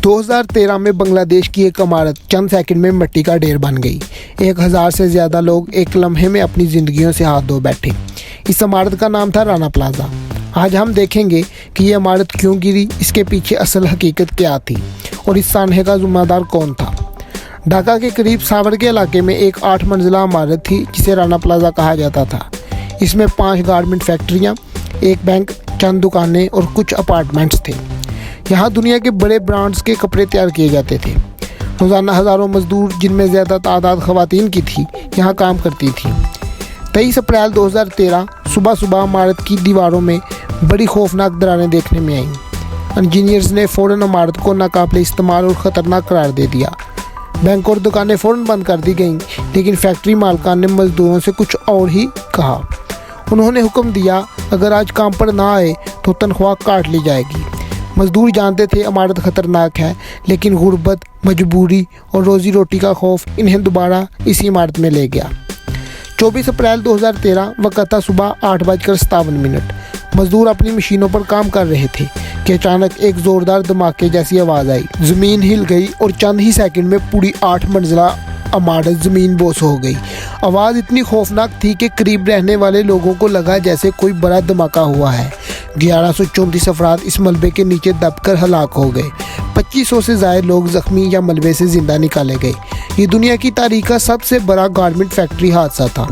2013 में बांग्लादेश की एक इमारत चंद सेकंड में मिट्टी का ढेर बन गई। 1000 से ज़्यादा लोग एक लम्हे में अपनी ज़िंदगियों से हाथ धो बैठे। इस इमारत का नाम था राना प्लाजा। आज हम देखेंगे कि ये इमारत क्यों गिरी, इसके पीछे असल हकीकत क्या थी और इस सानहे का ज़िम्मेदार कौन था। ढाका के करीब सावर के इलाके में एक 8 मंजिला इमारत थी जिसे राना प्लाजा कहा जाता था। इसमें 5 गारमेंट फैक्ट्रियाँ, एक बैंक, चंद दुकानें और कुछ अपार्टमेंट्स थे। यहाँ दुनिया के बड़े ब्रांड्स के कपड़े तैयार किए जाते थे। रोज़ाना हज़ारों मजदूर, जिनमें ज़्यादा तादाद ख़वातीन की थी, यहाँ काम करती थी। 23 अप्रैल 2013 सुबह सुबह इमारत की दीवारों में बड़ी खौफनाक दरारें देखने में आईं। इंजीनियर्स ने फ़ौरन इमारत को नाकाबिले इस्तेमाल और ख़तरनाक करार दे दिया। बैंक और दुकानें फ़ौरन बंद कर दी गईं, लेकिन फैक्ट्री मालकान ने मज़दूरों से कुछ और ही कहा। उन्होंने हुक्म दिया, अगर आज काम पर ना आए तो तनख्वाह काट ली जाएगी। मज़दूर जानते थे इमारत ख़तरनाक है, लेकिन गुर्बत, मजबूरी और रोज़ी रोटी का खौफ इन्हें दोबारा इसी इमारत में ले गया। 24 अप्रैल 2013 वक्त था सुबह 8:57। मज़दूर अपनी मशीनों पर काम कर रहे थे कि अचानक एक ज़ोरदार धमाके जैसी आवाज़ आई। ज़मीन हिल गई और चंद ही सेकंड में पूरी 8 मंजिला इमारत ज़मीन बोस हो गई। आवाज़ इतनी खौफनाक थी कि करीब रहने वाले लोगों को लगा जैसे कोई बड़ा धमाका हुआ है। 1134 अफराद इस मलबे के नीचे दबकर हलाक हो गए। 2500 से ज़्यादा लोग ज़ख्मी या मलबे से ज़िंदा निकाले गए। ये दुनिया की तारीख का सबसे बड़ा गारमेंट फैक्ट्री हादसा था।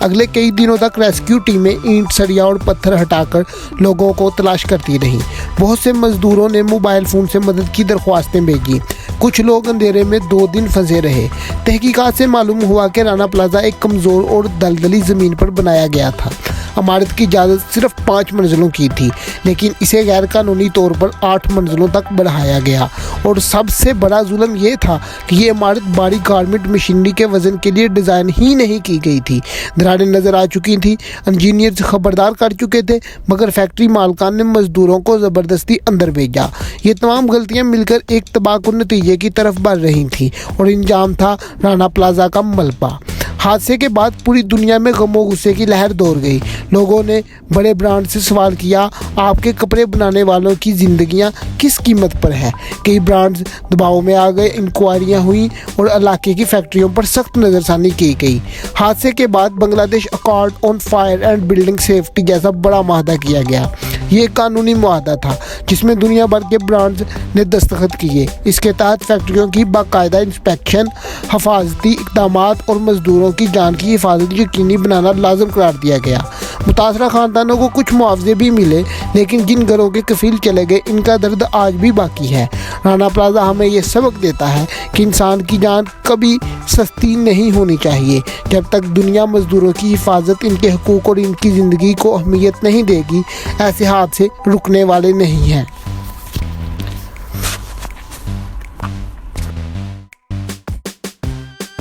अगले कई दिनों तक रेस्क्यू टीमें ईंट, सरिया और पत्थर हटाकर लोगों को तलाश करती रहीं। बहुत से मज़दूरों ने मोबाइल फ़ोन से मदद की दरख्वास्तें भेजी। कुछ लोग अंधेरे में 2 दिन फंसे रहे। तहकीकात से मालूम हुआ कि राना प्लाजा एक कमज़ोर और दलदली ज़मीन पर बनाया गया था। इमारत की इजाज़त सिर्फ 5 मंजिलों की थी, लेकिन इसे गैर कानूनी तौर पर 8 मंजिलों तक बढ़ाया गया। और सबसे बड़ा जुल्म ये था कि ये इमारत बड़ी गारमेंट मशीनरी के वज़न के लिए डिज़ाइन ही नहीं की गई थी। दरारें नज़र आ चुकी थी, इंजीनियर्स खबरदार कर चुके थे, मगर फैक्ट्री मालकान ने मज़दूरों को ज़बरदस्ती अंदर भेजा। ये तमाम गलतियाँ मिलकर एक तबाहकुन नतीजे की तरफ बढ़ रही थीं और इंजाम था राना प्लाजा का मलबा। हादसे के बाद पूरी दुनिया में गमो गुस्से की लहर दौड़ गई। लोगों ने बड़े ब्रांड से सवाल किया, आपके कपड़े बनाने वालों की ज़िंदगियां किस कीमत पर है। कई ब्रांड्स दबाव में आ गए, इंक्वायरियां हुई और इलाके की फैक्ट्रियों पर सख्त नज़रसानी की गई। हादसे के बाद Bangladesh accord on fire and building safety जैसा बड़ा माहदा किया गया। ये कानूनी मुआहदा था जिसमें दुनिया भर के ब्रांड्स ने दस्तखत किए। इसके तहत फैक्ट्रियों की बाकायदा इंस्पेक्शन, हिफाजती इक़दाम और मज़दूरों की जान की हिफाजत यकीनी बनाना लाजम करार दिया गया। मुतासरा ख़ानदानों को कुछ मुआवजे भी मिले, लेकिन जिन घरों के कफील चले गए, इनका दर्द आज भी बाकी है। राना प्लाजा हमें ये सबक देता है कि इंसान की जान कभी सस्ती नहीं होनी चाहिए। जब तक दुनिया मज़दूरों की हिफाजत, इनके हकूक़ और इनकी ज़िंदगी को अहमियत नहीं देगी, ऐसे हादसे रुकने वाले नहीं हैं।